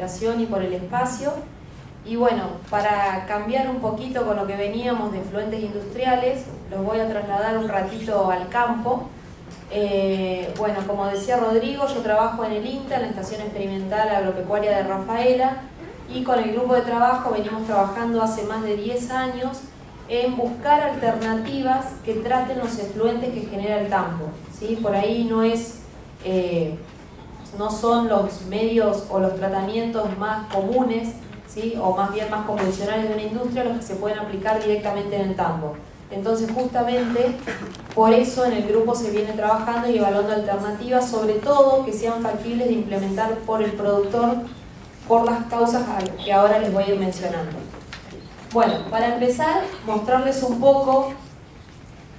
invitación y por el espacio. Y bueno, para cambiar un poquito con lo que veníamos de efluentes industriales, los voy a trasladar un ratito al campo. Bueno, como decía Rodrigo, yo trabajo en el INTA, en la Estación Experimental Agropecuaria de Rafaela, y con el grupo de trabajo venimos trabajando hace más de 10 años en buscar alternativas que traten los efluentes que genera el tambo, ¿sí? Por ahí no son los medios o los tratamientos más comunes, ¿sí? O más bien más convencionales de una industria los que se pueden aplicar directamente en el tambo. Entonces justamente por eso en el grupo se viene trabajando y evaluando alternativas, sobre todo que sean factibles de implementar por el productor por las causas que ahora les voy a ir mencionando. Bueno, para empezar, mostrarles un poco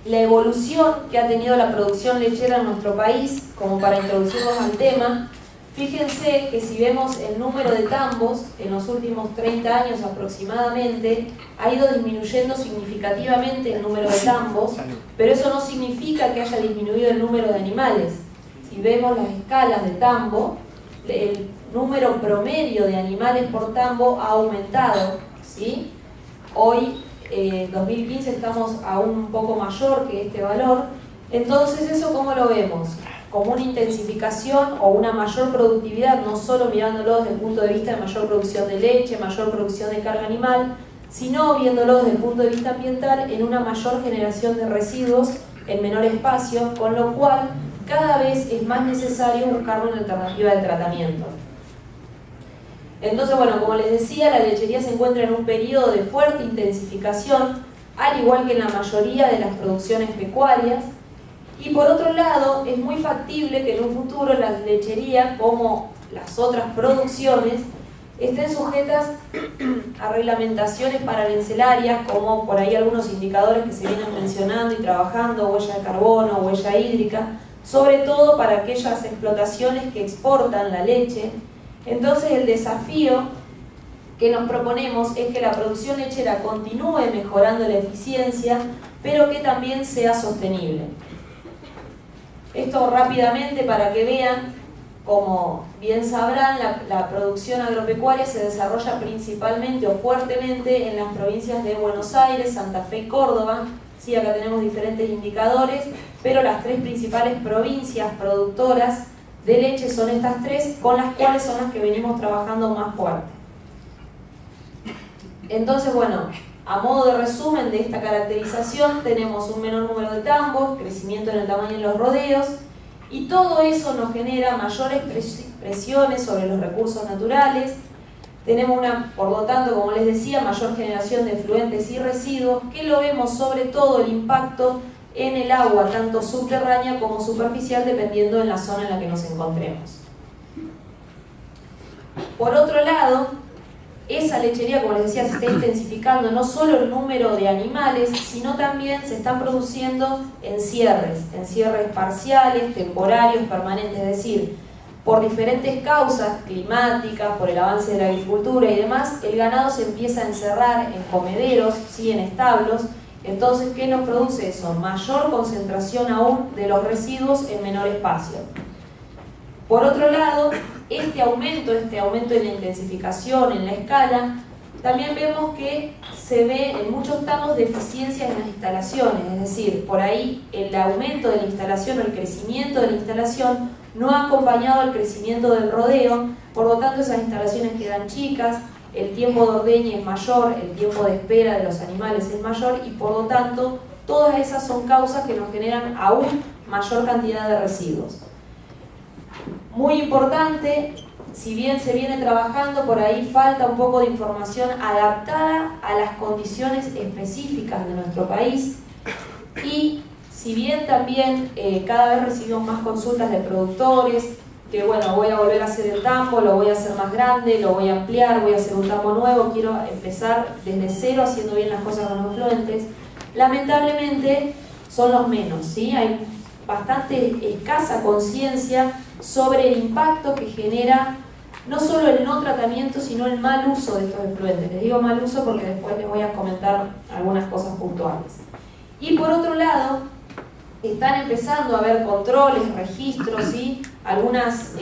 la evolución que ha tenido la producción lechera en nuestro país, como para introducirlos al tema. Fíjense que si vemos el número de tambos en los últimos 30 años aproximadamente, ha ido disminuyendo significativamente el número de tambos, pero eso no significa que haya disminuido el número de animales. Si vemos las escalas de tambo, el número promedio de animales por tambo ha aumentado, ¿sí? Hoy, en 2015, estamos aún un poco mayor que este valor. Entonces, ¿eso cómo lo vemos? Como una intensificación o una mayor productividad, no solo mirándolo desde el punto de vista de mayor producción de leche, mayor producción de carga animal, sino viéndolo desde el punto de vista ambiental en una mayor generación de residuos en menor espacio, con lo cual cada vez es más necesario buscar una alternativa de tratamiento. Entonces, bueno, como les decía, la lechería se encuentra en un periodo de fuerte intensificación, al igual que en la mayoría de las producciones pecuarias. Y por otro lado, es muy factible que en un futuro la lechería, como las otras producciones, estén sujetas a reglamentaciones paralencelarias, como por ahí algunos indicadores que se vienen mencionando y trabajando, huella de carbono, huella hídrica, sobre todo para aquellas explotaciones que exportan la leche. Entonces el desafío que nos proponemos es que la producción lechera continúe mejorando la eficiencia, pero que también sea sostenible. Esto rápidamente para que vean, como bien sabrán, la producción agropecuaria se desarrolla principalmente o fuertemente en las provincias de Buenos Aires, Santa Fe y Córdoba. Sí, acá tenemos diferentes indicadores, pero las tres principales provincias productoras de leche son estas tres, con las cuales son las que venimos trabajando más fuerte. Entonces, bueno, a modo de resumen de esta caracterización, tenemos un menor número de tambos, crecimiento en el tamaño de los rodeos, y todo eso nos genera mayores presiones sobre los recursos naturales. Tenemos por lo tanto, como les decía, mayor generación de efluentes y residuos, que lo vemos sobre todo el impacto en el agua, tanto subterránea como superficial, dependiendo de la zona en la que nos encontremos. Por otro lado, esa lechería, como les decía, se está intensificando no solo el número de animales, sino también se están produciendo encierres parciales, temporarios, permanentes, es decir, por diferentes causas climáticas, por el avance de la agricultura y demás, el ganado se empieza a encerrar en comederos, ¿sí? En establos. Entonces, ¿qué nos produce eso? Mayor concentración aún de los residuos en menor espacio. Por otro lado, este aumento en la intensificación, en la escala, también vemos que se ve en muchos tambos deficiencias en las instalaciones, es decir, por ahí el aumento de la instalación o el crecimiento de la instalación no ha acompañado al crecimiento del rodeo, por lo tanto esas instalaciones quedan chicas, el tiempo de ordeña es mayor, el tiempo de espera de los animales es mayor y por lo tanto todas esas son causas que nos generan aún mayor cantidad de residuos. Muy importante, si bien se viene trabajando, por ahí falta un poco de información adaptada a las condiciones específicas de nuestro país y si bien también cada vez recibimos más consultas de productores, que bueno, voy a volver a hacer el tambo, lo voy a hacer más grande, lo voy a ampliar, voy a hacer un tambo nuevo, quiero empezar desde cero haciendo bien las cosas con los efluentes, lamentablemente son los menos, ¿sí? Hay bastante escasa conciencia sobre el impacto que genera no solo el no tratamiento, sino el mal uso de estos efluentes. Les digo mal uso porque después les voy a comentar algunas cosas puntuales. Y por otro lado, están empezando a haber controles, registros, ¿sí? algunas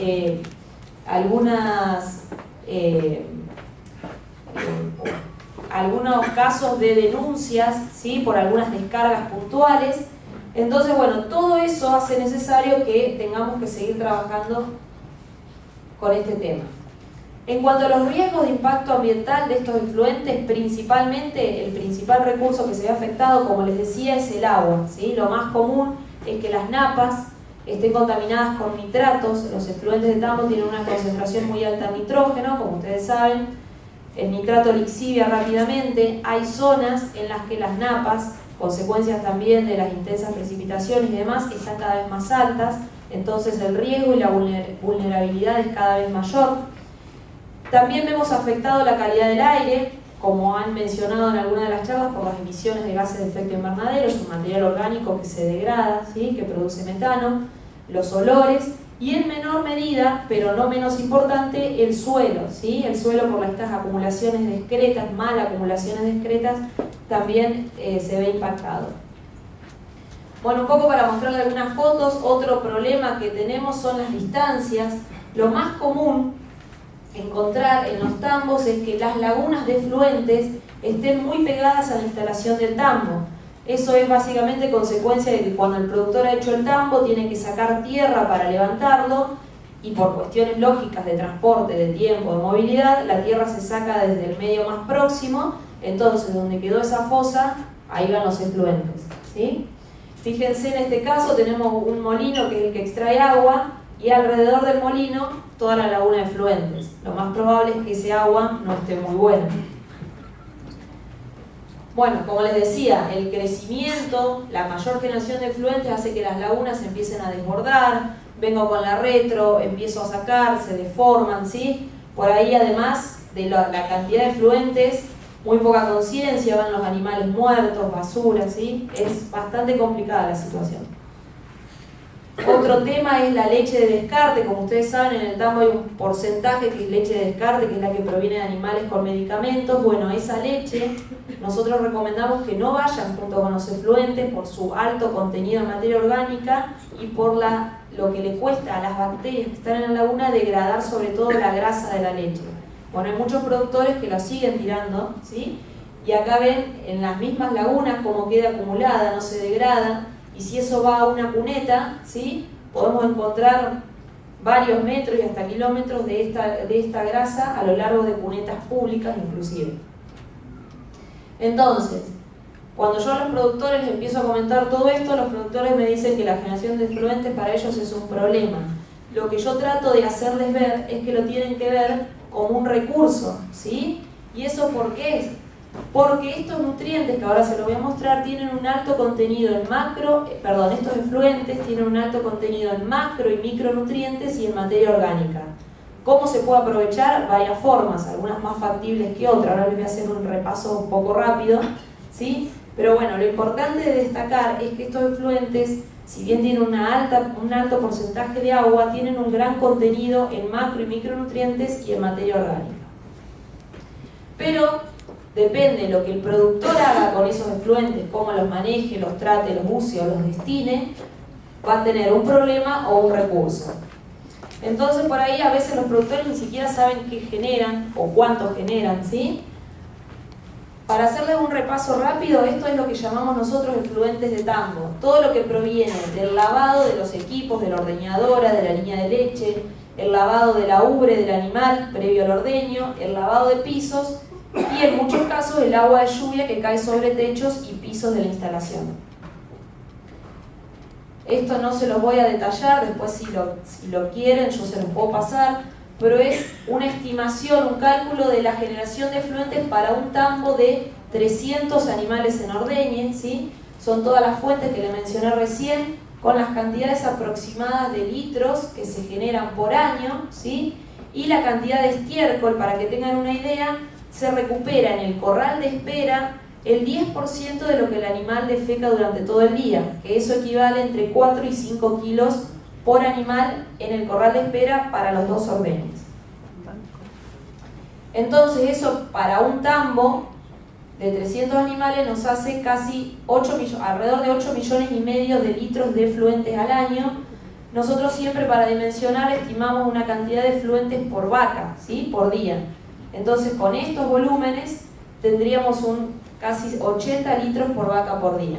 algunos casos de denuncias, ¿sí? Por algunas descargas puntuales. Entonces, bueno, todo eso hace necesario que tengamos que seguir trabajando con este tema. En cuanto a los riesgos de impacto ambiental de estos efluentes, principalmente el principal recurso que se ve afectado, como les decía, es el agua, ¿sí? Lo más común es que las napas estén contaminadas con nitratos. Los efluentes de tambo tienen una concentración muy alta de nitrógeno, como ustedes saben. El nitrato lixivia rápidamente. Hay zonas en las que las napas, consecuencias también de las intensas precipitaciones y demás, están cada vez más altas. Entonces el riesgo y la vulnerabilidad es cada vez mayor. También vemos afectado la calidad del aire, como han mencionado en alguna de las charlas, por las emisiones de gases de efecto invernadero, es un material orgánico que se degrada, ¿sí? Que produce metano, los olores, y en menor medida, pero no menos importante, el suelo, ¿sí? El suelo, por estas acumulaciones discretas, mal acumulaciones discretas, también se ve impactado. Bueno, un poco para mostrarles algunas fotos. Otro problema que tenemos son las distancias. Lo más común encontrar en los tambos es que las lagunas de efluentes estén muy pegadas a la instalación del tambo. Eso es básicamente consecuencia de que cuando el productor ha hecho el tambo tiene que sacar tierra para levantarlo, y por cuestiones lógicas de transporte, de tiempo, de movilidad, la tierra se saca desde el medio más próximo. Entonces donde quedó esa fosa, ahí van los efluentes, ¿sí? Fíjense, en este caso tenemos un molino que es el que extrae agua, y alrededor del molino toda la laguna de efluentes. Lo más probable es que ese agua no esté muy buena. Bueno, como les decía, el crecimiento, la mayor generación de efluentes hace que las lagunas empiecen a desbordar. Vengo con la retro, empiezo a sacar, se deforman, ¿sí? Por ahí, además de la cantidad de efluentes, muy poca conciencia, van los animales muertos, basura, ¿sí? Es bastante complicada la situación. Otro tema es la leche de descarte. Como ustedes saben, en el tambo hay un porcentaje que es leche de descarte, que es la que proviene de animales con medicamentos. Bueno, esa leche nosotros recomendamos que no vayan junto con los efluentes por su alto contenido en materia orgánica y por lo que le cuesta a las bacterias que están en la laguna degradar sobre todo la grasa de la leche. Bueno, hay muchos productores que lo siguen tirando, ¿sí? Y acá ven en las mismas lagunas cómo queda acumulada, no se degrada. Y si eso va a una cuneta, ¿sí? Podemos encontrar varios metros y hasta kilómetros de esta grasa a lo largo de cunetas públicas inclusive. Entonces, cuando yo a los productores les empiezo a comentar todo esto, los productores me dicen que la generación de efluentes para ellos es un problema. Lo que yo trato de hacerles ver es que lo tienen que ver como un recurso, ¿sí? ¿Y eso por qué es? Porque estos nutrientes, que ahora se los voy a mostrar, tienen un alto contenido en estos efluentes tienen un alto contenido en macro y micronutrientes y en materia orgánica. ¿Cómo se puede aprovechar? Varias formas, algunas más factibles que otras. Ahora les voy a hacer un repaso un poco rápido, ¿sí? Pero bueno, lo importante de destacar es que estos efluentes, si bien tienen un alto porcentaje de agua, tienen un gran contenido en macro y micronutrientes y en materia orgánica. Pero depende de lo que el productor haga con esos efluentes, cómo los maneje, los trate, los use o los destine, va a tener un problema o un recurso. Entonces por ahí a veces los productores ni siquiera saben qué generan o cuánto generan, ¿sí? Para hacerles un repaso rápido, esto es lo que llamamos nosotros efluentes de tambo. Todo lo que proviene del lavado de los equipos, de la ordeñadora, de la línea de leche, el lavado de la ubre del animal previo al ordeño, el lavado de pisos y en muchos casos el agua de lluvia que cae sobre techos y pisos de la instalación. Esto no se los voy a detallar, después si lo quieren yo se los puedo pasar, pero es una estimación, un cálculo de la generación de efluentes para un tambo de 300 animales en ordeñe, ¿sí? Son todas las fuentes que le mencioné recién, con las cantidades aproximadas de litros que se generan por año, ¿sí? Y la cantidad de estiércol, para que tengan una idea, se recupera en el corral de espera el 10% de lo que el animal defeca durante todo el día, que eso equivale entre 4 y 5 kilos por animal en el corral de espera para los 2 ordeñes. Entonces eso para un tambo de 300 animales nos hace casi alrededor de 8 millones y medio de litros de efluentes al año, nosotros siempre para dimensionar estimamos una cantidad de efluentes por vaca, ¿sí? Por día. Entonces con estos volúmenes tendríamos casi 80 litros por vaca por día.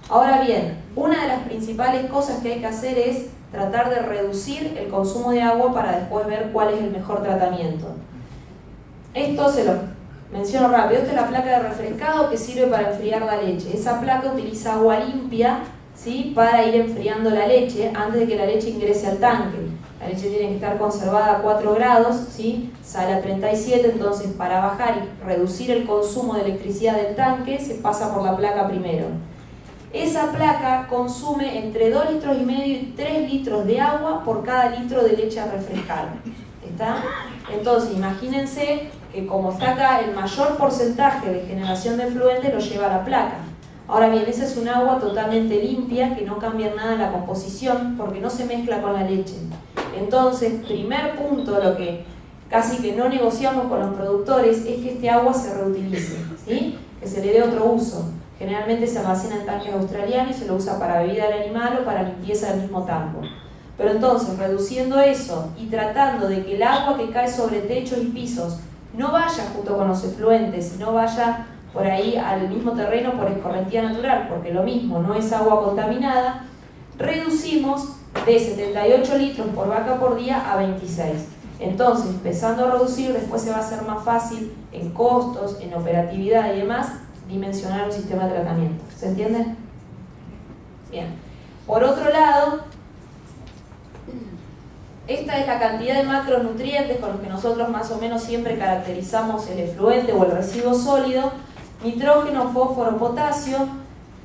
Ahora bien, una de las principales cosas que hay que hacer es tratar de reducir el consumo de agua para después ver cuál es el mejor tratamiento. Esto se lo menciono rápido. Esta es la placa de refrescado que sirve para enfriar la leche. Esa placa utiliza agua limpia, ¿sí? Para ir enfriando la leche antes de que la leche ingrese al tanque. La leche tiene que estar conservada a 4 grados, ¿sí? Sale a 37, entonces para bajar y reducir el consumo de electricidad del tanque se pasa por la placa primero. Esa placa consume entre 2,5 litros y 3 litros de agua por cada litro de leche a refrescar. ¿Está? Entonces imagínense que como está acá, el mayor porcentaje de generación de efluente lo lleva la placa. Ahora bien, esa es un agua totalmente limpia que no cambia nada en la composición porque no se mezcla con la leche. Entonces, primer punto, lo que casi que no negociamos con los productores es que este agua se reutilice, ¿sí? Que se le dé otro uso. Generalmente se almacena en tanques australianos y se lo usa para bebida del animal o para limpieza del mismo tambo. Pero entonces, reduciendo eso y tratando de que el agua que cae sobre techos y pisos no vaya junto con los efluentes, no vaya por ahí al mismo terreno por escorrentía natural, porque lo mismo, no es agua contaminada, reducimos de 78 litros por vaca por día a 26. Entonces, empezando a reducir, después se va a hacer más fácil en costos, en operatividad y demás, dimensionar un sistema de tratamiento. ¿Se entiende? Bien. Por otro lado, esta es la cantidad de macronutrientes con los que nosotros más o menos siempre caracterizamos el efluente o el residuo sólido. Nitrógeno, fósforo, potasio,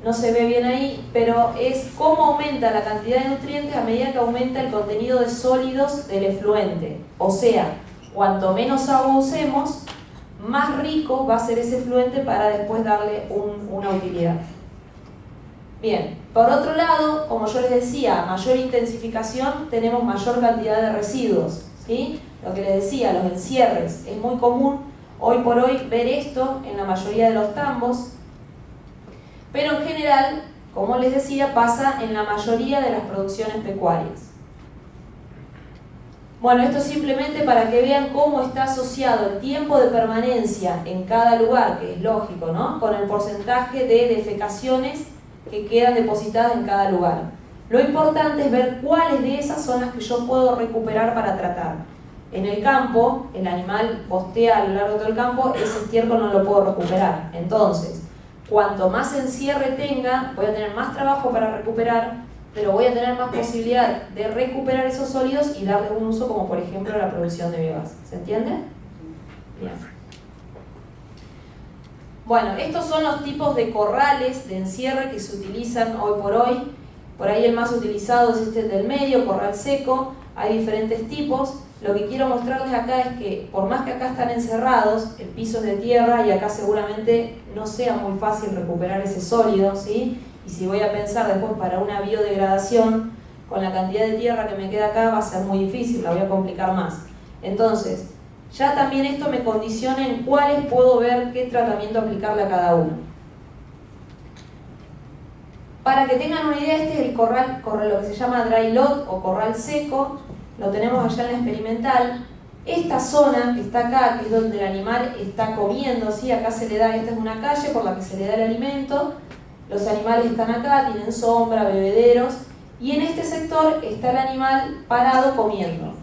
no se ve bien ahí, pero es cómo aumenta la cantidad de nutrientes a medida que aumenta el contenido de sólidos del efluente. O sea, cuanto menos agua usemos, más rico va a ser ese efluente para después darle una utilidad. Bien, por otro lado, como yo les decía, mayor intensificación tenemos mayor cantidad de residuos, ¿sí? Lo que les decía, los encierres, es muy común hoy por hoy ver esto en la mayoría de los tambos, pero en general, como les decía, pasa en la mayoría de las producciones pecuarias. Bueno, esto simplemente para que vean cómo está asociado el tiempo de permanencia en cada lugar, que es lógico, ¿no? Con el porcentaje de defecaciones que quedan depositadas en cada lugar. Lo importante es ver cuáles de esas son las que yo puedo recuperar para tratar. En el campo, el animal postea a lo largo de todo el campo, ese estiércol no lo puedo recuperar. Entonces, cuanto más encierre tenga, voy a tener más trabajo para recuperar, pero voy a tener más posibilidad de recuperar esos sólidos y darles un uso como por ejemplo la producción de biogás. ¿Se entiende? Bien. Bueno, estos son los tipos de corrales de encierre que se utilizan hoy por hoy. Por ahí el más utilizado es este del medio, corral seco. Hay diferentes tipos. Lo que quiero mostrarles acá es que por más que acá están encerrados, el piso es de tierra y acá seguramente no sea muy fácil recuperar ese sólido, ¿sí? Y si voy a pensar después para una biodegradación, con la cantidad de tierra que me queda acá va a ser muy difícil, la voy a complicar más. Entonces, ya también esto me condiciona en cuáles puedo ver qué tratamiento aplicarle a cada uno. Para que tengan una idea, este es el corral lo que se llama dry lot o corral seco, lo tenemos allá en la experimental. Esta zona que está acá, que es donde el animal está comiendo, ¿sí? Acá se le da, esta es una calle por la que se le da el alimento, los animales están acá, tienen sombra, bebederos, y en este sector está el animal parado comiendo.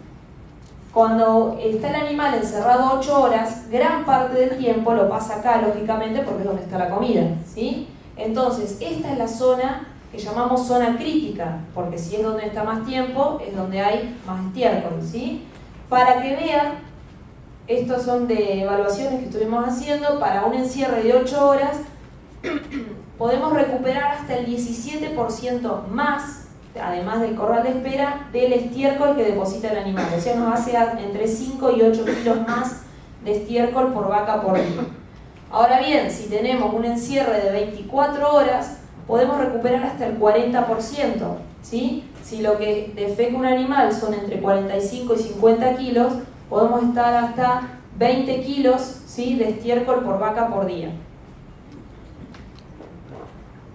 Cuando está el animal encerrado 8 horas, gran parte del tiempo lo pasa acá, lógicamente, porque es donde está la comida, ¿sí? Entonces, esta es la zona que llamamos zona crítica, porque si es donde está más tiempo, es donde hay más estiércol, ¿sí? Para que vean, estos son de evaluaciones que estuvimos haciendo, para un encierre de 8 horas, podemos recuperar hasta el 17% más, además del corral de espera, del estiércol que deposita el animal. O sea, nos hace entre 5 y 8 kilos más de estiércol por vaca por día. Ahora bien, si tenemos un encierre de 24 horas, podemos recuperar hasta el 40%, ¿sí? Si lo que defeca un animal son entre 45 y 50 kilos, podemos estar hasta 20 kilos, ¿sí? De estiércol por vaca por día.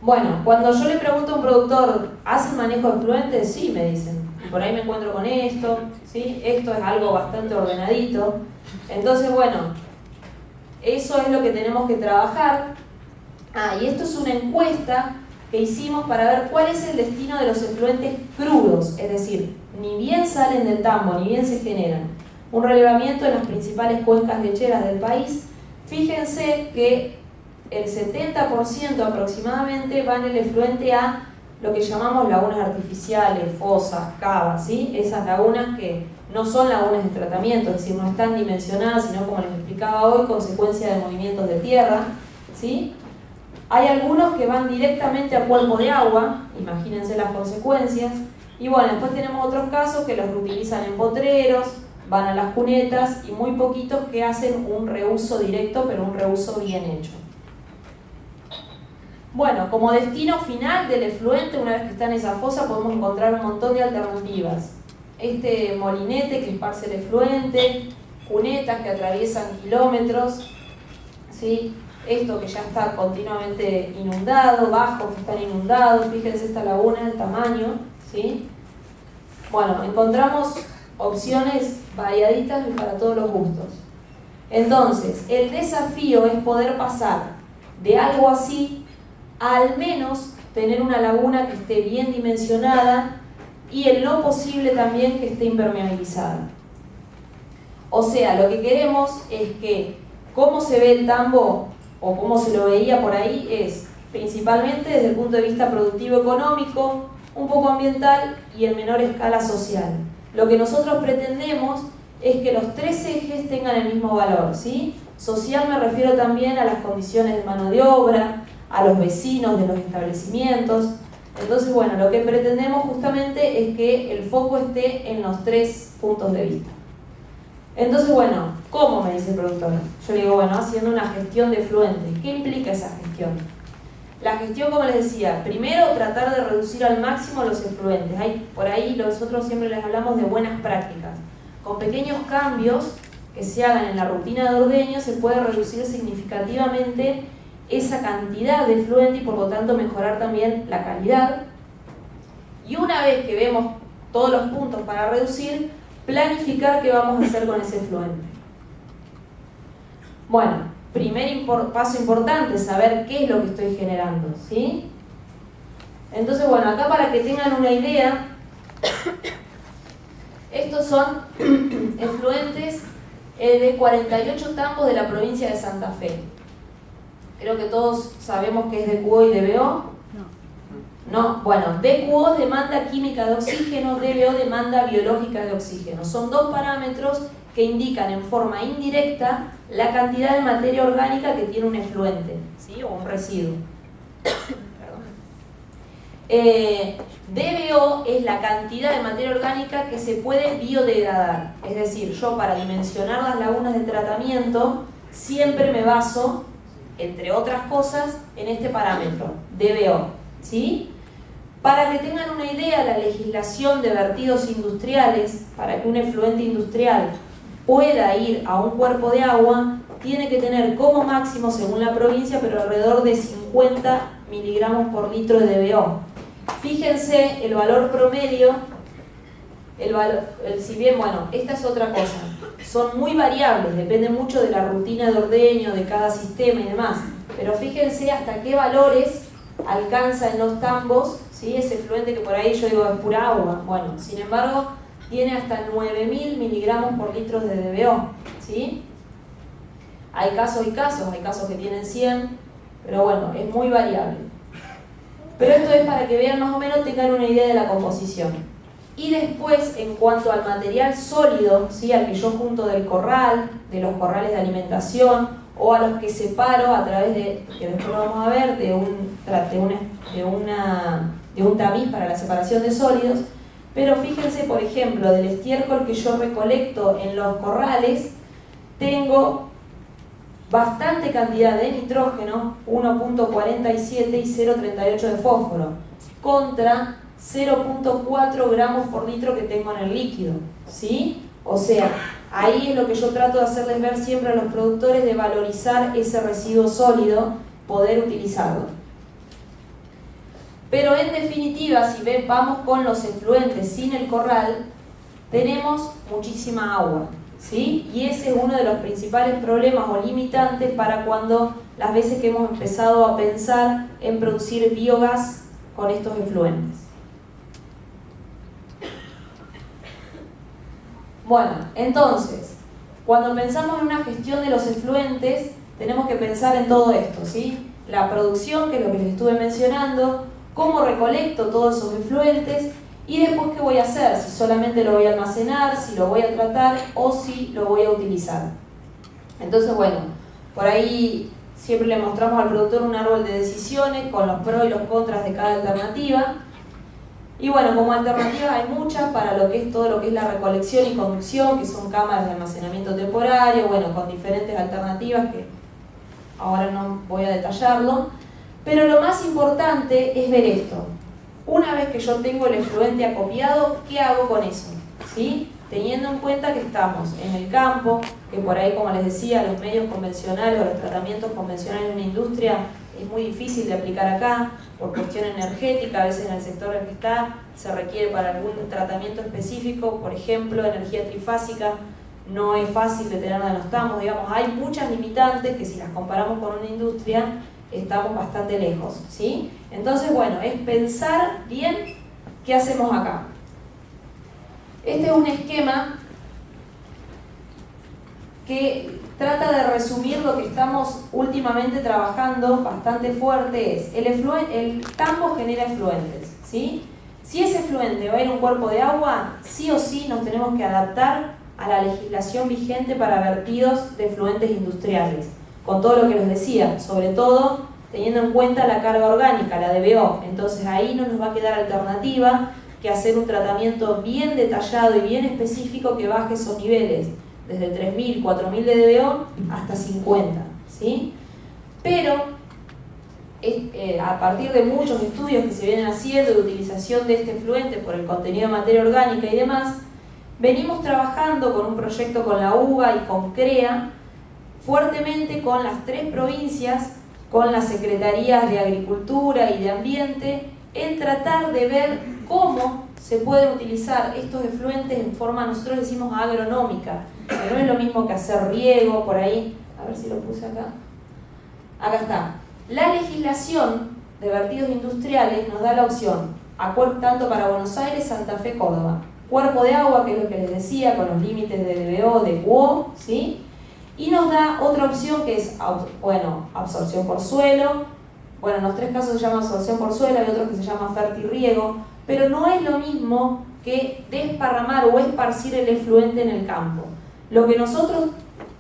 Bueno, cuando yo le pregunto a un productor, ¿hace manejo de efluentes? Sí, me dicen. y por ahí me encuentro con esto, ¿sí? Esto es algo bastante ordenadito. Entonces, bueno, eso es lo que tenemos que trabajar. Y esto es una encuesta que hicimos para ver cuál es el destino de los efluentes crudos, es decir, ni bien salen del tambo, ni bien se generan. Un relevamiento en las principales cuencas lecheras del país. Fíjense que el 70% aproximadamente va en el efluente a lo que llamamos lagunas artificiales, fosas, cavas, ¿sí? Esas lagunas que no son lagunas de tratamiento, es decir, no están dimensionadas, sino, como les explicaba hoy, consecuencia de movimientos de tierra, ¿sí? Hay algunos que van directamente a cuerpo de agua, imagínense las consecuencias, y bueno, después tenemos otros casos que los reutilizan en potreros, van a las cunetas, y muy poquitos que hacen un reuso directo, pero un reuso bien hecho. Bueno, como destino final del efluente, una vez que está en esa fosa, podemos encontrar un montón de alternativas. Este molinete que esparce el efluente, cunetas que atraviesan kilómetros, ¿sí? Esto que ya está continuamente inundado, bajos que están inundados, fíjense esta laguna, el tamaño, ¿sí? Bueno, encontramos opciones variaditas y para todos los gustos. Entonces, el desafío es poder pasar de algo así a al menos tener una laguna que esté bien dimensionada y en lo posible también que esté impermeabilizada. O sea, lo que queremos es que cómo se ve el tambo o cómo se lo veía por ahí es principalmente desde el punto de vista productivo económico, un poco ambiental y en menor escala social. Lo que nosotros pretendemos es que los tres ejes tengan el mismo valor, ¿sí? Social me refiero también a las condiciones de mano de obra, a los vecinos de los establecimientos. Entonces, bueno, lo que pretendemos justamente es que el foco esté en los tres puntos de vista. Entonces, bueno, ¿cómo? Me dice el productor. Yo le digo, bueno, haciendo una gestión de efluentes. ¿Qué implica esa gestión? La gestión, como les decía, primero tratar de reducir al máximo los efluentes. Por ahí nosotros siempre les hablamos de buenas prácticas. Con pequeños cambios que se hagan en la rutina de ordeño se puede reducir significativamente esa cantidad de efluente y por lo tanto mejorar también la calidad. Y una vez que vemos todos los puntos para reducir, planificar qué vamos a hacer con ese efluente. Bueno, primer paso importante, saber qué es lo que estoy generando, ¿sí? Entonces, bueno, acá para que tengan una idea, estos son efluentes de 48 tambos de la provincia de Santa Fe. Creo que todos sabemos que es DQO y DBO. No, bueno, DQO es demanda química de oxígeno, DBO demanda biológica de oxígeno. Son dos parámetros que indican en forma indirecta la cantidad de materia orgánica que tiene un efluente, ¿sí? O un residuo. DBO es la cantidad de materia orgánica que se puede biodegradar. Es decir, yo para dimensionar las lagunas de tratamiento siempre me baso, entre otras cosas, en este parámetro, DBO, ¿sí? Para que tengan una idea, la legislación de vertidos industriales, para que un efluente industrial pueda ir a un cuerpo de agua, tiene que tener como máximo, según la provincia, pero alrededor de 50 miligramos por litro de DBO. Fíjense el valor promedio, si bien, bueno, esta es otra cosa, son muy variables, depende mucho de la rutina de ordeño, de cada sistema y demás, pero fíjense hasta qué valores alcanza en los tambos, ¿sí? Ese efluente que por ahí yo digo es pura agua, bueno, sin embargo, tiene hasta 9.000 miligramos por litro de DBO, ¿sí? Hay casos y casos, hay casos que tienen 100, pero bueno, es muy variable. Pero esto es para que vean más o menos, tengan una idea de la composición. Y después, en cuanto al material sólido, ¿sí? Al que yo junto del corral, de los corrales de alimentación, o a los que separo a través de, que después lo vamos a ver, de un tamiz para la separación de sólidos. Pero fíjense, por ejemplo, del estiércol que yo recolecto en los corrales, tengo bastante cantidad de nitrógeno, 1.47 y 0.38 de fósforo, contra 0.4 gramos por litro que tengo en el líquido, ¿sí? O sea, ahí es lo que yo trato de hacerles ver siempre a los productores, de valorizar ese residuo sólido, poder utilizarlo. Pero en definitiva, si vamos con los efluentes sin el corral, tenemos muchísima agua, ¿sí? Y ese es uno de los principales problemas o limitantes para cuando las veces que hemos empezado a pensar en producir biogás con estos efluentes. Bueno, entonces, cuando pensamos en una gestión de los efluentes, tenemos que pensar en todo esto, ¿sí? La producción, que es lo que les estuve mencionando, cómo recolecto todos esos efluentes y después qué voy a hacer, si solamente lo voy a almacenar, si lo voy a tratar o si lo voy a utilizar. Entonces, bueno, por ahí siempre le mostramos al productor un árbol de decisiones con los pros y los contras de cada alternativa. Y bueno, como alternativas hay muchas para lo que es todo lo que es la recolección y conducción, que son cámaras de almacenamiento temporario, bueno, con diferentes alternativas que ahora no voy a detallarlo. Pero lo más importante es ver esto. Una vez que yo tengo el efluente acopiado, ¿qué hago con eso? ¿Sí? Teniendo en cuenta que estamos en el campo, que por ahí, como les decía, los medios convencionales o los tratamientos convencionales en la industria es muy difícil de aplicar acá por cuestión energética. A veces en el sector en el que está se requiere para algún tratamiento específico, por ejemplo, energía trifásica, no es fácil de tener donde no estamos. Digamos, hay muchas limitantes que si las comparamos con una industria estamos bastante lejos, ¿sí? Entonces, bueno, es pensar bien qué hacemos acá. Este es un esquema que trata de resumir lo que estamos últimamente trabajando bastante fuerte. Es el tambo genera efluentes, ¿sí? Si ese efluente va a ir a un cuerpo de agua, sí o sí nos tenemos que adaptar a la legislación vigente para vertidos de efluentes industriales, con todo lo que les decía, sobre todo teniendo en cuenta la carga orgánica, la DBO. Entonces ahí no nos va a quedar alternativa que hacer un tratamiento bien detallado y bien específico que baje esos niveles, desde 3.000, 4.000 de DBO hasta 50, ¿sí? Pero a partir de muchos estudios que se vienen haciendo de utilización de este efluente por el contenido de materia orgánica y demás, venimos trabajando con un proyecto con la UBA y con CREA, fuertemente con las 3 provincias, con las secretarías de Agricultura y de Ambiente, en tratar de ver cómo se pueden utilizar estos efluentes en forma, nosotros decimos agronómica, que no es lo mismo que hacer riego, por ahí, a ver si lo puse acá. Acá está. La legislación de vertidos industriales nos da la opción, tanto para Buenos Aires, Santa Fe, Córdoba. Cuerpo de agua, que es lo que les decía, con los límites de DBO, de WO, ¿sí? Y nos da otra opción que es, bueno, absorción por suelo. Bueno, en los 3 casos se llama absorción por suelo, hay otros que se llama fertirriego, pero no es lo mismo que desparramar o esparcir el efluente en el campo. Lo que nosotros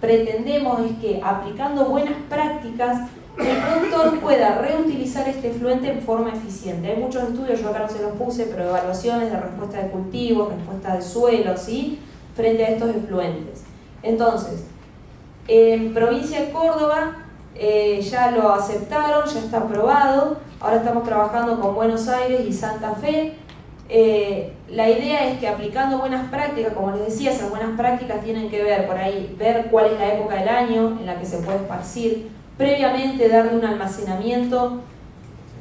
pretendemos es que, aplicando buenas prácticas, el productor pueda reutilizar este efluente en forma eficiente. Hay muchos estudios, yo acá no se los puse, pero evaluaciones de respuesta de cultivos, respuesta de suelo, ¿sí? Frente a estos efluentes. Entonces, en provincia de Córdoba ya lo aceptaron, ya está aprobado. Ahora estamos trabajando con Buenos Aires y Santa Fe. La idea es que aplicando buenas prácticas, como les decía, esas buenas prácticas tienen que ver por ahí, ver cuál es la época del año en la que se puede esparcir, previamente darle un almacenamiento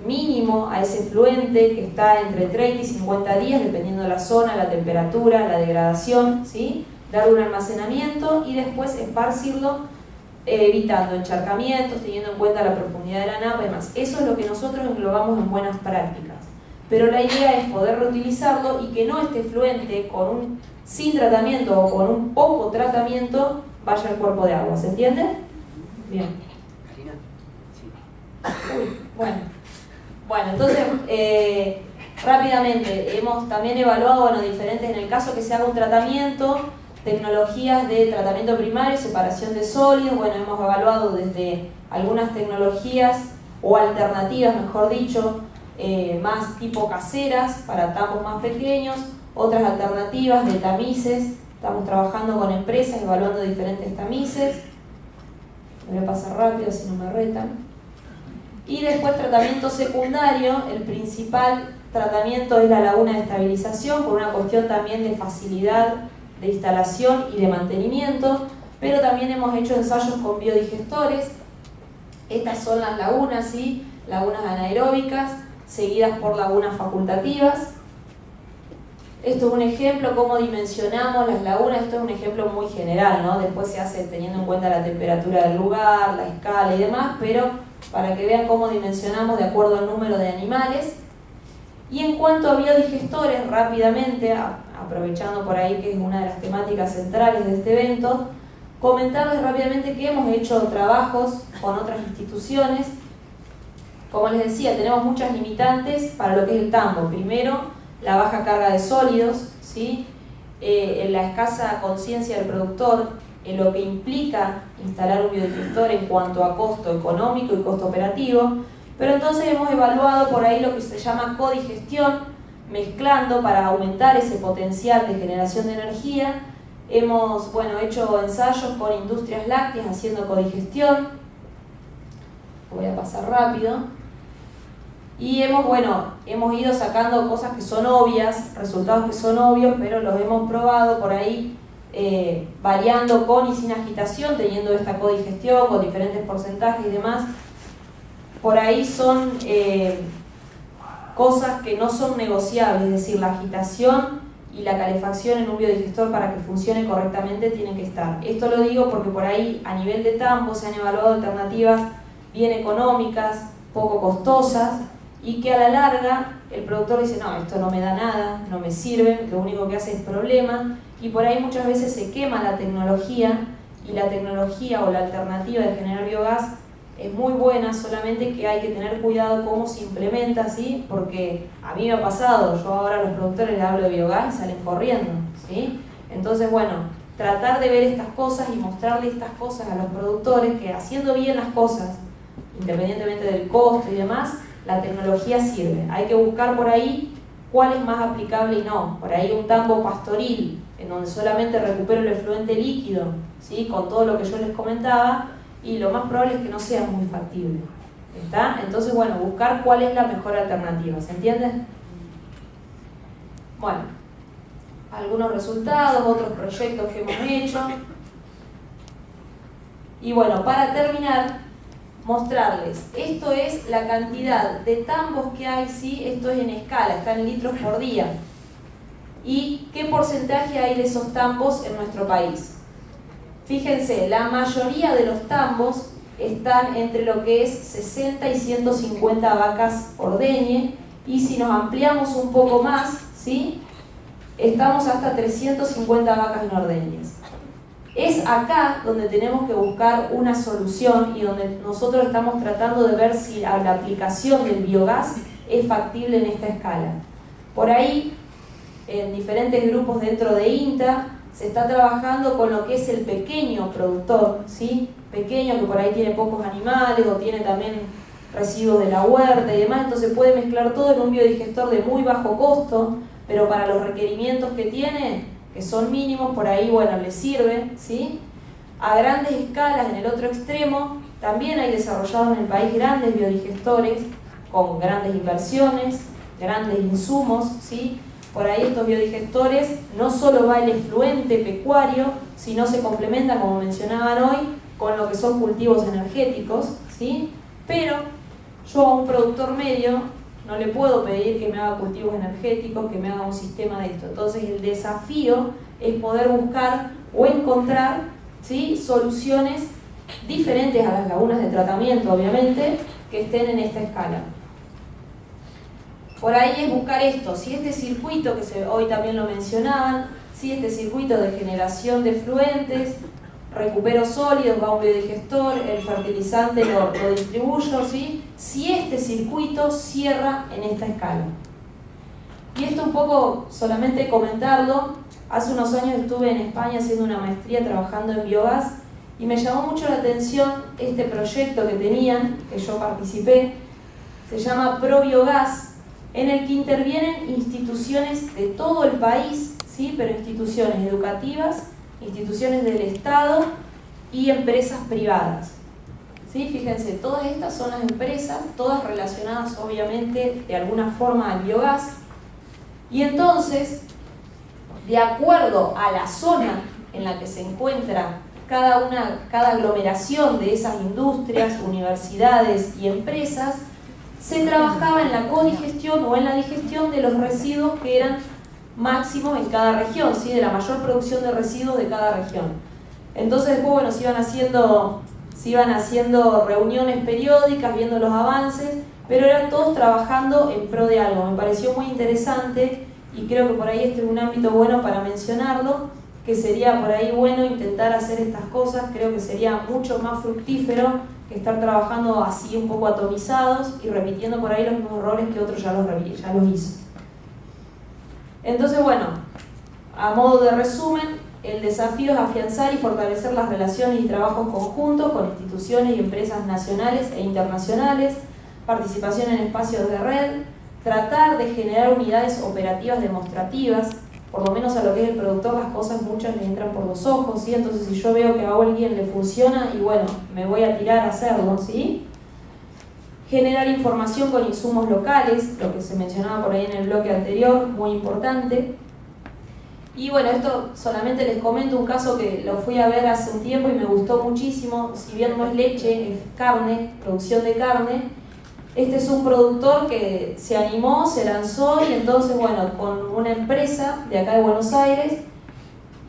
mínimo a ese efluente que está entre 30 y 50 días, dependiendo de la zona, la temperatura, la degradación, ¿sí? Darle un almacenamiento y después esparcirlo, evitando encharcamientos, teniendo en cuenta la profundidad de la napa y demás. Eso es lo que nosotros englobamos en buenas prácticas. Pero la idea es poder reutilizarlo y que no este efluente sin tratamiento o con un poco tratamiento vaya al cuerpo de agua. ¿Se entiende? Bien. Uy, bueno, entonces rápidamente hemos también evaluado diferentes, en el caso que se haga un tratamiento, tecnologías de tratamiento primario, separación de sólidos. Bueno, hemos evaluado desde algunas tecnologías o alternativas, mejor dicho, más tipo caseras para tambos más pequeños, otras alternativas de tamices. Estamos trabajando con empresas evaluando diferentes tamices. Me voy a pasar rápido si no me retan. Y después tratamiento secundario, el principal tratamiento es la laguna de estabilización, por una cuestión también de facilidad de instalación y de mantenimiento, pero también hemos hecho ensayos con biodigestores. Estas son las lagunas, ¿sí? Lagunas anaeróbicas, seguidas por lagunas facultativas. Esto es un ejemplo, cómo dimensionamos las lagunas. Esto es un ejemplo muy general, ¿no? Después se hace teniendo en cuenta la temperatura del lugar, la escala y demás, pero para que vean cómo dimensionamos de acuerdo al número de animales. Y en cuanto a biodigestores, rápidamente, aprovechando por ahí que es una de las temáticas centrales de este evento, comentarles rápidamente que hemos hecho trabajos con otras instituciones. Como les decía, tenemos muchas limitantes para lo que es el tambo. Primero, la baja carga de sólidos, ¿sí? La escasa conciencia del productor en lo que implica instalar un biodigestor en cuanto a costo económico y costo operativo. Pero entonces hemos evaluado por ahí lo que se llama codigestión, mezclando para aumentar ese potencial de generación de energía. Hemos hecho ensayos con industrias lácteas haciendo codigestión. Voy a pasar rápido. Y hemos ido sacando cosas que son obvias, resultados que son obvios, pero los hemos probado por ahí variando con y sin agitación, teniendo esta codigestión con diferentes porcentajes y demás. Por ahí son cosas que no son negociables, es decir, la agitación y la calefacción en un biodigestor para que funcione correctamente tienen que estar. Esto lo digo porque por ahí a nivel de tambo se han evaluado alternativas bien económicas, poco costosas, y que a la larga el productor dice, no, esto no me da nada, no me sirve, lo único que hace es problema, y por ahí muchas veces se quema la tecnología, y la tecnología o la alternativa de generar biogás es muy buena, solamente que hay que tener cuidado cómo se implementa, ¿sí? Porque a mí me ha pasado, yo ahora a los productores les hablo de biogás y salen corriendo, ¿sí? Entonces, tratar de ver estas cosas y mostrarle estas cosas a los productores, que haciendo bien las cosas, independientemente del costo y demás, la tecnología sirve. Hay que buscar por ahí cuál es más aplicable y no. Por ahí un tambo pastoril, en donde solamente recupero el efluente líquido, ¿sí? Con todo lo que yo les comentaba, y lo más probable es que no sea muy factible. ¿Está? Entonces, buscar cuál es la mejor alternativa. ¿Se entiende? Algunos resultados, otros proyectos que hemos hecho. Y para terminar, mostrarles, esto es la cantidad de tambos que hay, ¿sí? Esto es en escala, está en litros por día. ¿Y qué porcentaje hay de esos tambos en nuestro país? Fíjense, la mayoría de los tambos están entre lo que es 60 y 150 vacas ordeñe, y si nos ampliamos un poco más, ¿sí? Estamos hasta 350 vacas en ordeñes. Es acá donde tenemos que buscar una solución y donde nosotros estamos tratando de ver si la aplicación del biogás es factible en esta escala. Por ahí, en diferentes grupos dentro de INTA, se está trabajando con lo que es el pequeño productor, ¿sí? Pequeño, que por ahí tiene pocos animales o tiene también residuos de la huerta y demás, entonces puede mezclar todo en un biodigestor de muy bajo costo, pero para los requerimientos que tiene, que son mínimos, por ahí, le sirve, ¿sí? A grandes escalas, en el otro extremo, también hay desarrollados en el país grandes biodigestores con grandes inversiones, grandes insumos, ¿sí? Por ahí estos biodigestores no solo va el efluente pecuario, sino se complementan, como mencionaban hoy, con lo que son cultivos energéticos, ¿sí? Pero yo a un productor medio no le puedo pedir que me haga cultivos energéticos, que me haga un sistema de esto. Entonces el desafío es poder buscar o encontrar, ¿sí? Soluciones diferentes a las lagunas de tratamiento, obviamente, que estén en esta escala. Por ahí es buscar esto, si este circuito, que hoy también lo mencionaban, si este circuito de generación de efluentes, recupero sólidos, va a un biodigestor, el fertilizante lo distribuyo, ¿sí? Si este circuito cierra en esta escala. Y esto un poco, solamente comentarlo, hace unos años estuve en España haciendo una maestría trabajando en biogás y me llamó mucho la atención este proyecto que tenían, que yo participé, se llama ProBiogás, en el que intervienen instituciones de todo el país, ¿sí? Pero instituciones educativas, instituciones del Estado y empresas privadas. ¿Sí? Fíjense, todas estas son las empresas, todas relacionadas obviamente de alguna forma al biogás. Y entonces, de acuerdo a la zona en la que se encuentra cada aglomeración de esas industrias, universidades y empresas, se trabajaba en la codigestión o en la digestión de los residuos que eran máximos en cada región, ¿sí? De la mayor producción de residuos de cada región. Entonces después, bueno, se iban haciendo reuniones periódicas, viendo los avances, pero eran todos trabajando en pro de algo. Me pareció muy interesante y creo que por ahí este es un ámbito bueno para mencionarlo, que sería por ahí bueno intentar hacer estas cosas. Creo que sería mucho más fructífero que estar trabajando así un poco atomizados y repitiendo por ahí los mismos errores que otros ya los hizo. Entonces, bueno, a modo de resumen, el desafío es afianzar y fortalecer las relaciones y trabajos conjuntos con instituciones y empresas nacionales e internacionales, participación en espacios de red, tratar de generar unidades operativas demostrativas. Por lo menos a lo que es el productor, las cosas muchas le entran por los ojos, ¿sí? Entonces si yo veo que a alguien le funciona, y bueno, me voy a tirar a hacerlo, ¿sí? Generar información con insumos locales, lo que se mencionaba por ahí en el bloque anterior, muy importante. Y bueno, esto solamente les comento un caso que lo fui a ver hace un tiempo y me gustó muchísimo. Si bien no es leche, es carne, producción de carne. Este es un productor que se animó, se lanzó y entonces, bueno, con una empresa de acá de Buenos Aires,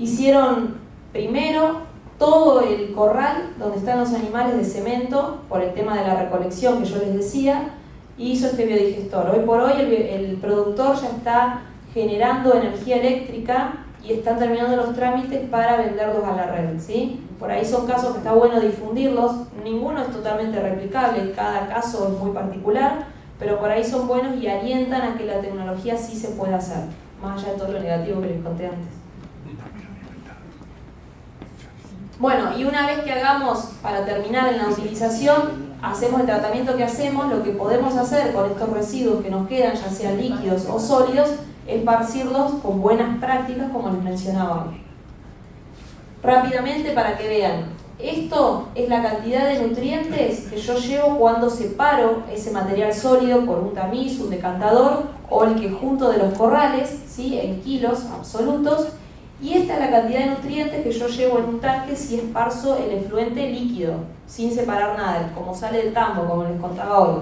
hicieron primero todo el corral donde están los animales de cemento, por el tema de la recolección que yo les decía, y hizo este biodigestor. Hoy por hoy el productor ya está generando energía eléctrica y están terminando los trámites para venderlos a la red, ¿sí? Por ahí son casos que está bueno difundirlos, ninguno es totalmente replicable, cada caso es muy particular, pero por ahí son buenos y alientan a que la tecnología sí se pueda hacer, más allá de todo lo negativo que les conté antes. Bueno, y una vez que hagamos, para terminar en la utilización, hacemos el tratamiento que hacemos, lo que podemos hacer con estos residuos que nos quedan, ya sean líquidos o sólidos, esparcirlos con buenas prácticas como les mencionaba hoy. Rápidamente para que vean, esto es la cantidad de nutrientes que yo llevo cuando separo ese material sólido por un tamiz, un decantador o el que junto de los corrales, ¿sí? En kilos absolutos, y esta es la cantidad de nutrientes que yo llevo en un tanque si esparzo el efluente líquido, sin separar nada, como sale del tambo, como les contaba hoy.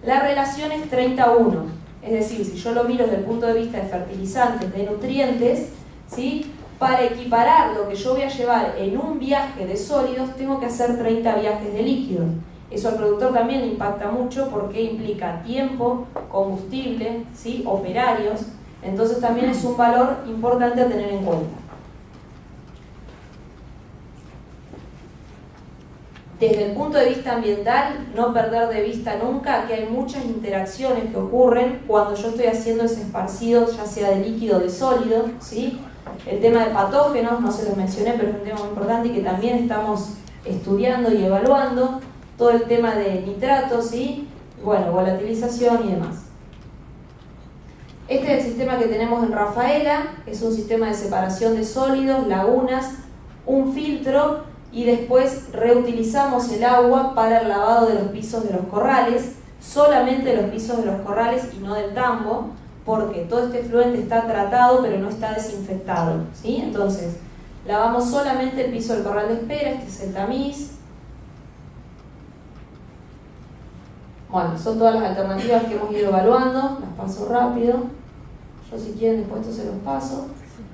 La relación es 30:1, es decir, si yo lo miro desde el punto de vista de fertilizantes, de nutrientes, ¿sí? Para equiparar lo que yo voy a llevar en un viaje de sólidos, tengo que hacer 30 viajes de líquidos. Eso al productor también le impacta mucho porque implica tiempo, combustible, ¿sí? Operarios. Entonces también es un valor importante a tener en cuenta. Desde el punto de vista ambiental, no perder de vista nunca que hay muchas interacciones que ocurren cuando yo estoy haciendo ese esparcido, ya sea de líquido o de sólido, ¿sí? El tema de patógenos, no se los mencioné, pero es un tema muy importante y que también estamos estudiando y evaluando. Todo el tema de nitratos, ¿sí? Bueno, volatilización y demás. Este es el sistema que tenemos en Rafaela, es un sistema de separación de sólidos, lagunas, un filtro y después reutilizamos el agua para el lavado de los pisos de los corrales, solamente los pisos de los corrales y no del tambo, porque todo este efluente está tratado pero no está desinfectado, ¿sí? Entonces, lavamos solamente el piso del corral de espera, este es el tamiz. Bueno, son todas las alternativas que hemos ido evaluando, las paso rápido. Yo si quieren después esto se los paso.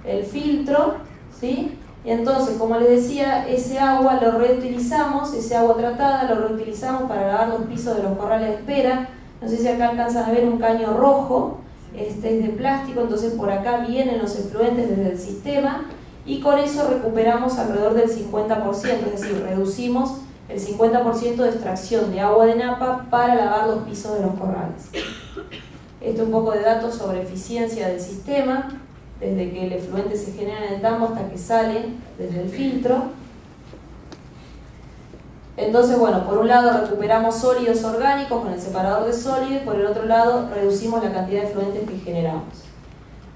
El filtro, ¿sí? Y entonces, como les decía, ese agua lo reutilizamos, ese agua tratada lo reutilizamos para lavar los pisos de los corrales de espera. No sé si acá alcanzan a ver un caño rojo, este es de plástico, entonces por acá vienen los efluentes desde el sistema y con eso recuperamos alrededor del 50%, es decir, reducimos el 50% de extracción de agua de napa para lavar los pisos de los corrales. Esto es un poco de datos sobre eficiencia del sistema, desde que el efluente se genera en el tambo hasta que sale desde el filtro. Entonces, bueno, por un lado recuperamos sólidos orgánicos con el separador de sólidos y por el otro lado reducimos la cantidad de efluentes que generamos.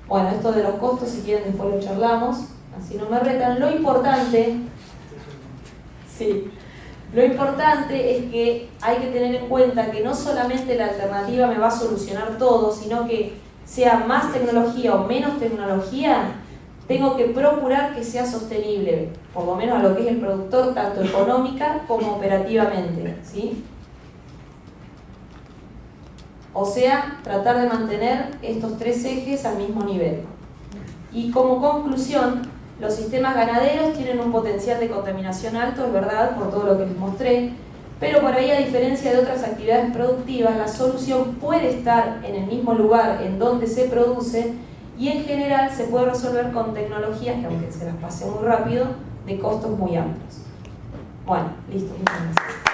Bueno, esto de los costos, si quieren después lo charlamos, así no me retan. Lo importante, sí, lo importante es que hay que tener en cuenta que no solamente la alternativa me va a solucionar todo, sino que sea más tecnología o menos tecnología, tengo que procurar que sea sostenible, por lo menos a lo que es el productor, tanto económica como operativamente, ¿sí? O sea, tratar de mantener estos tres ejes al mismo nivel. Y como conclusión, los sistemas ganaderos tienen un potencial de contaminación alto, es verdad, por todo lo que les mostré, pero por ahí, a diferencia de otras actividades productivas, la solución puede estar en el mismo lugar en donde se produce y en general se puede resolver con tecnologías que, aunque se las pase muy rápido, de costos muy amplios. Bueno, listo, muchas gracias.